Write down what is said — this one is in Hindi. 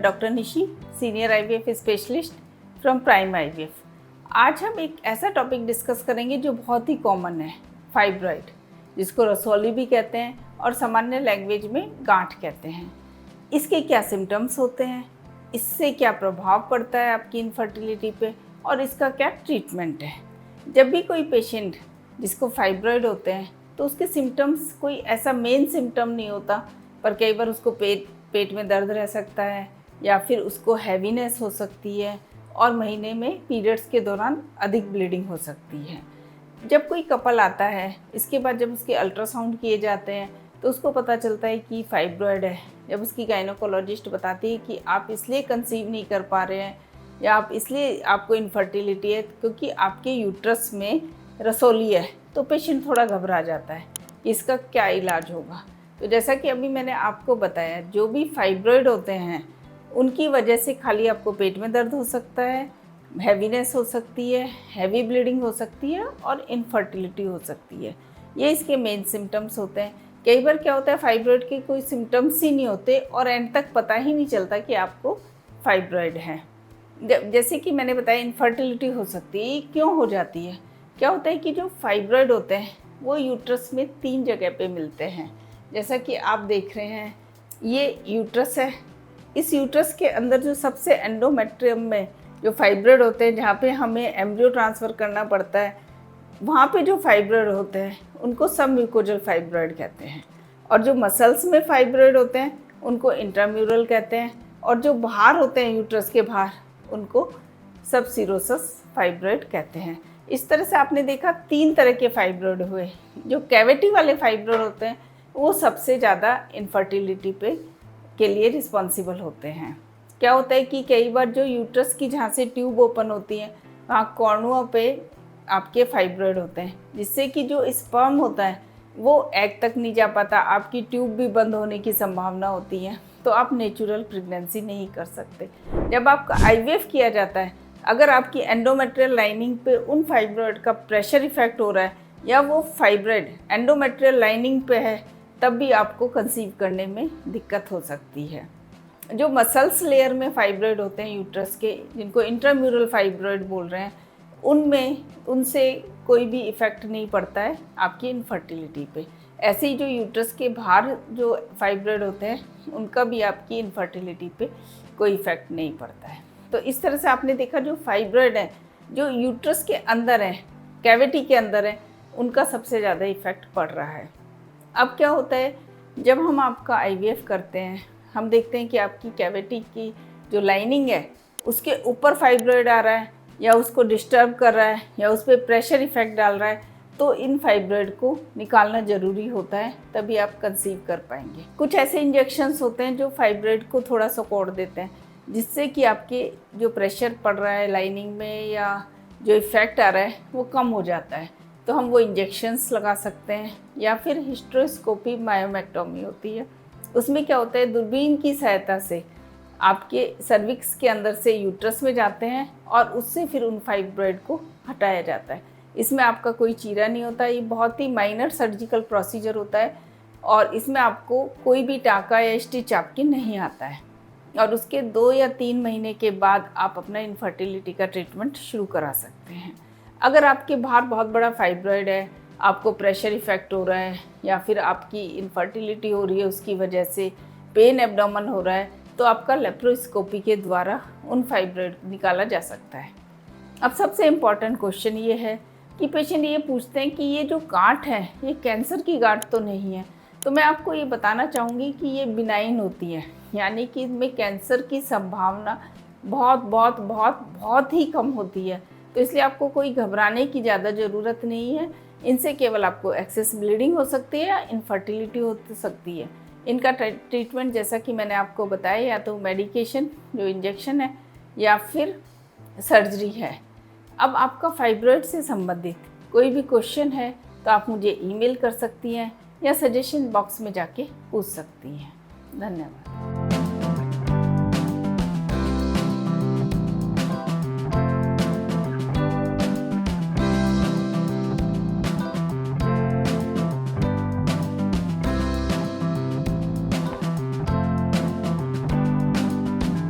मैं doctor Nishi, senior IVF specialist from prime IVF. आज हम एक ऐसा टॉपिक डिस्कस करेंगे जो बहुत ही कॉमन है, फाइब्रॉइड, जिसको रसौली भी कहते हैं और सामान्य लैंग्वेज में गांठ कहते हैं। इसके क्या सिम्टम्स होते हैं, इससे क्या प्रभाव पड़ता है आपकी इनफर्टिलिटी पे और इसका क्या ट्रीटमेंट है। जब भी कोई पेशेंट जिसको फाइब्रॉइड होते हैं तो उसके सिम्टम्स कोई ऐसा मेन सिम्टम नहीं होता, पर कई बार उसको पेट में दर्द रह सकता है या फिर उसको हैवीनेस हो सकती है और महीने में पीरियड्स के दौरान अधिक ब्लीडिंग हो सकती है। जब कोई कपल आता है, इसके बाद जब उसके अल्ट्रासाउंड किए जाते हैं तो उसको पता चलता है कि फाइब्रॉइड है। जब उसकी गायनोकोलॉजिस्ट बताती है कि आप इसलिए कंसीव नहीं कर पा रहे हैं या आप इसलिए आपको इनफर्टिलिटी है क्योंकि आपके यूट्रस में रसौली है, तो पेशेंट थोड़ा घबरा जाता है कि इसका क्या इलाज होगा। तो जैसा कि अभी मैंने आपको बताया, जो भी फाइब्रॉइड होते हैं उनकी वजह से खाली आपको पेट में दर्द हो सकता है, हैवीनेस हो सकती है, हैवी ब्लीडिंग हो सकती है और इनफर्टिलिटी हो सकती है। ये इसके मेन सिम्टम्स होते हैं। कई बार क्या होता है, फाइब्रॉइड के कोई सिम्टम्स ही नहीं होते और एंड तक पता ही नहीं चलता कि आपको फाइब्रॉइड है। जैसे कि मैंने बताया, इनफर्टिलिटी हो सकती है। क्यों हो जाती है? क्या होता है कि जो फाइब्रॉइड होते हैं वो यूट्रस में 3 जगह पे मिलते हैं। जैसा कि आप देख रहे हैं, ये यूट्रस है। इस यूट्रस के अंदर जो सबसे एंडोमेट्रियम में जो फाइब्रॉइड होते हैं, जहाँ पे हमें एम्ब्रियो ट्रांसफ़र करना पड़ता है, वहाँ पे जो फाइब्रॉइड होते हैं उनको सबम्यूकोजल फाइब्रॉइड कहते हैं। और जो मसल्स में फाइब्रॉइड होते हैं उनको इंट्राम्यूरल कहते हैं। और जो बाहर होते हैं यूट्रस के बाहर, उनको सबसीरोसस फाइब्रॉइड कहते हैं। इस तरह से आपने देखा 3 तरह के फाइब्रॉइड हुए। जो कैविटी वाले फाइब्रॉइड होते हैं वो सबसे ज़्यादा इनफर्टिलिटी के लिए रिस्पॉन्सिबल होते हैं। क्या होता है कि कई बार जो यूट्रस की जहाँ से ट्यूब ओपन होती है, वहाँ कॉर्नुआ पे आपके फाइब्रॉइड होते हैं, जिससे कि जो स्पर्म होता है वो एग तक नहीं जा पाता, आपकी ट्यूब भी बंद होने की संभावना होती है, तो आप नेचुरल प्रेगनेंसी नहीं कर सकते। जब आपका आईवीएफ किया जाता है, अगर आपकी एंडोमेट्रियल लाइनिंग पे उन फाइब्रॉइड का प्रेशर इफेक्ट हो रहा है या वो फाइब्रॉइड एंडोमेट्रियल लाइनिंग पे है, तब भी आपको कंसीव करने में दिक्कत हो सकती है। जो मसल्स लेयर में फाइब्रॉइड होते हैं यूट्रस के, जिनको इंट्राम्यूरल फाइब्रॉइड बोल रहे हैं, उनसे कोई भी इफ़ेक्ट नहीं पड़ता है आपकी इनफर्टिलिटी पे। ऐसे ही जो यूट्रस के बाहर जो फाइब्रॉइड होते हैं उनका भी आपकी इनफर्टिलिटी पे कोई इफ़ेक्ट नहीं पड़ता है। तो इस तरह से आपने देखा, जो फाइब्रॉइड है जो यूट्रस के अंदर है, कैविटी के अंदर है, उनका सबसे ज़्यादा इफ़ेक्ट पड़ रहा है। अब क्या होता है, जब हम आपका आईवीएफ करते हैं, हम देखते हैं कि आपकी कैविटी की जो लाइनिंग है उसके ऊपर फाइब्रॉइड आ रहा है या उसको डिस्टर्ब कर रहा है या उस पर प्रेशर इफेक्ट डाल रहा है, तो इन फाइब्रॉइड को निकालना ज़रूरी होता है, तभी आप कंसीव कर पाएंगे। कुछ ऐसे इंजेक्शंस होते हैं जो फाइब्रॉइड को थोड़ा सपोर्ट देते हैं, जिससे कि आपके जो प्रेशर पड़ रहा है लाइनिंग में या जो इफ़ेक्ट आ रहा है वो कम हो जाता है। तो हम वो इंजेक्शंस लगा सकते हैं या फिर हिस्ट्रोस्कोपी मायोमेक्टोमी होती है। उसमें क्या होता है, दूरबीन की सहायता से आपके सर्विक्स के अंदर से यूट्रस में जाते हैं और उससे फिर उन फाइब्रॉइड को हटाया जाता है। इसमें आपका कोई चीरा नहीं होता, ये बहुत ही माइनर सर्जिकल प्रोसीजर होता है और इसमें आपको कोई भी टाँका या स्टिच आपकी नहीं आता है। और उसके 2 या 3 महीने के बाद आप अपना इनफर्टिलिटी का ट्रीटमेंट शुरू करा सकते हैं। अगर आपके बाहर बहुत बड़ा फाइब्रॉइड है, आपको प्रेशर इफेक्ट हो रहा है या फिर आपकी इनफर्टिलिटी हो रही है, उसकी वजह से पेन एब्डोमेन हो रहा है, तो आपका लेप्रोस्कोपी के द्वारा उन फाइब्रॉइड निकाला जा सकता है। अब सबसे इम्पॉर्टेंट क्वेश्चन ये है कि पेशेंट ये पूछते हैं कि ये जो गांठ है ये कैंसर की गांठ तो नहीं है? तो मैं आपको ये बताना चाहूँगी कि ये बिनाइन होती है, यानी कि इनमें कैंसर की संभावना बहुत बहुत बहुत बहुत ही कम होती है। तो इसलिए आपको कोई घबराने की ज़्यादा ज़रूरत नहीं है। इनसे केवल आपको एक्सेस ब्लीडिंग हो सकती है या इनफर्टिलिटी हो सकती है। इनका ट्रीटमेंट जैसा कि मैंने आपको बताया, या तो मेडिकेशन जो इंजेक्शन है या फिर सर्जरी है। अब आपका फाइब्रॉइड से संबंधित कोई भी क्वेश्चन है तो आप मुझे ईमेल कर सकती हैं या सजेशन बॉक्स में जाके पूछ सकती हैं। धन्यवाद।